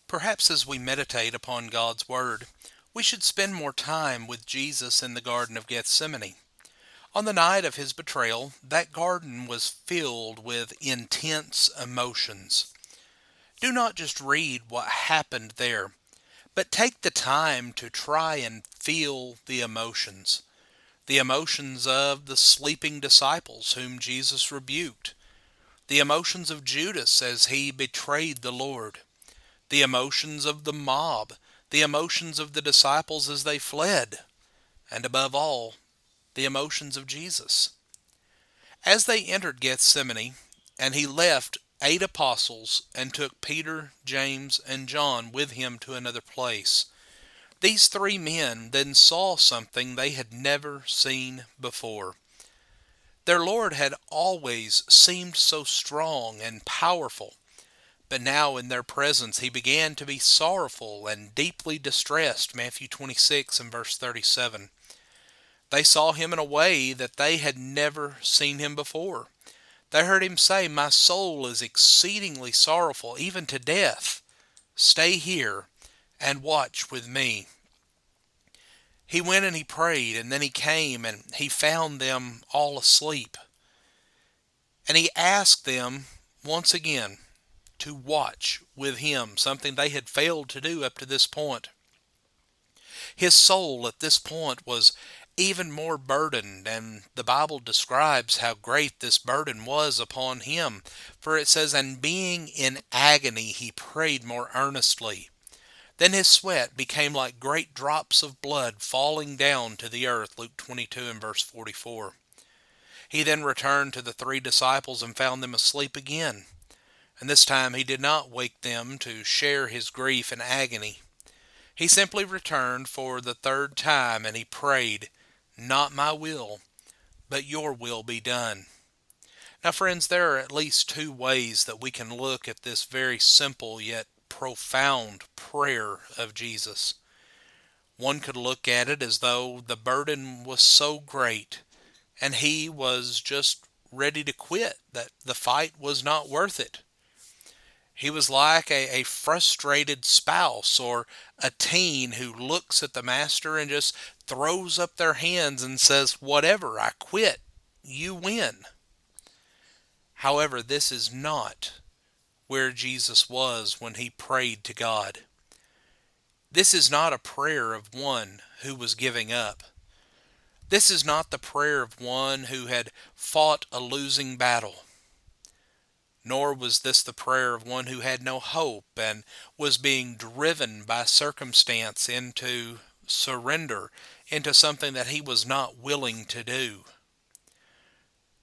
Perhaps as we meditate upon God's Word, we should spend more time with Jesus in the Garden of Gethsemane. On the night of his betrayal, that garden was filled with intense emotions. Do not just read what happened there, but take the time to try and feel the emotions. The emotions of the sleeping disciples whom Jesus rebuked. The emotions of Judas as he betrayed the Lord. The emotions of the mob. The emotions of the disciples as they fled. And above all, the emotions of Jesus. As they entered Gethsemane, and he left 8 apostles and took Peter, James, and John with him to another place, these 3 men then saw something they had never seen before. Their Lord had always seemed so strong and powerful, but now in their presence he began to be sorrowful and deeply distressed, Matthew 26 and verse 37. They saw him in a way that they had never seen him before. They heard him say, "My soul is exceedingly sorrowful, even to death. Stay here and watch with me." He went and he prayed, and then he came and he found them all asleep. And he asked them once again to watch with him, something they had failed to do up to this point. His soul at this point was even more burdened, and the Bible describes how great this burden was upon him. For it says, "And being in agony, he prayed more earnestly. Then his sweat became like great drops of blood falling down to the earth," Luke 22 and verse 44. He then returned to the 3 disciples and found them asleep again. And this time he did not wake them to share his grief and agony. He simply returned for the 3rd time and he prayed, "Not my will, but your will be done." Now friends, there are at least 2 ways that we can look at this very simple yet profound prayer of Jesus. One could look at it as though the burden was so great and he was just ready to quit, that the fight was not worth it. He was like a frustrated spouse or a teen who looks at the master and just throws up their hands and says, "Whatever, I quit. You win." However, this is not where Jesus was when he prayed to God. This is not a prayer of one who was giving up. This is not the prayer of one who had fought a losing battle. Nor was this the prayer of one who had no hope and was being driven by circumstance into surrender, into something that he was not willing to do.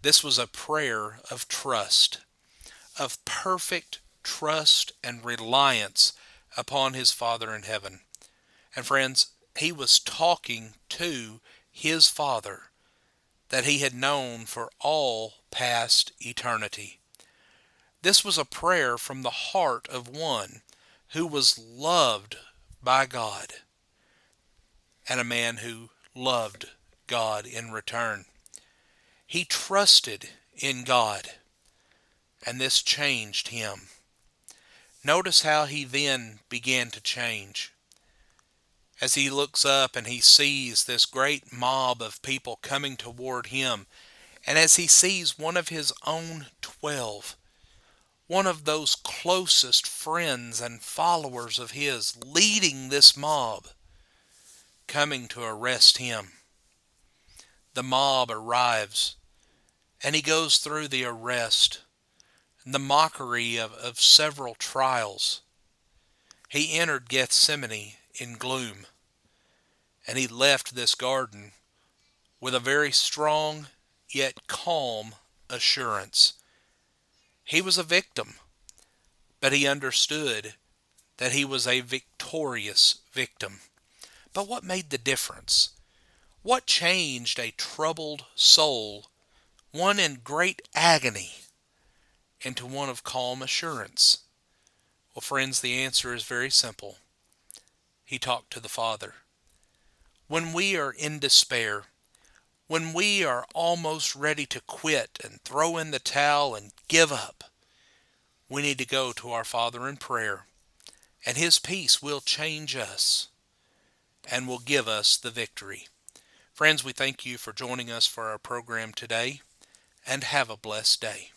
This was a prayer of trust, of perfect trust and reliance upon his Father in heaven. And friends, he was talking to his Father that he had known for all past eternity. This was a prayer from the heart of one who was loved by God and a man who loved God in return. He trusted in God, and this changed him. Notice how he then began to change. As he looks up and he sees this great mob of people coming toward him, and as he sees one of his own 12, one of those closest friends and followers of his, leading this mob, coming to arrest him. The mob arrives, and he goes through the arrest, and the mockery of several trials. He entered Gethsemane in gloom, and he left this garden with a very strong yet calm assurance. He was a victim, but he understood that he was a victorious victim. But what made the difference? What changed a troubled soul, one in great agony, into one of calm assurance? Well, friends, the answer is very simple. He talked to the Father. When we are in despair, when we are almost ready to quit and throw in the towel and give up, we need to go to our Father in prayer and His peace will change us and will give us the victory. Friends, we thank you for joining us for our program today, and have a blessed day.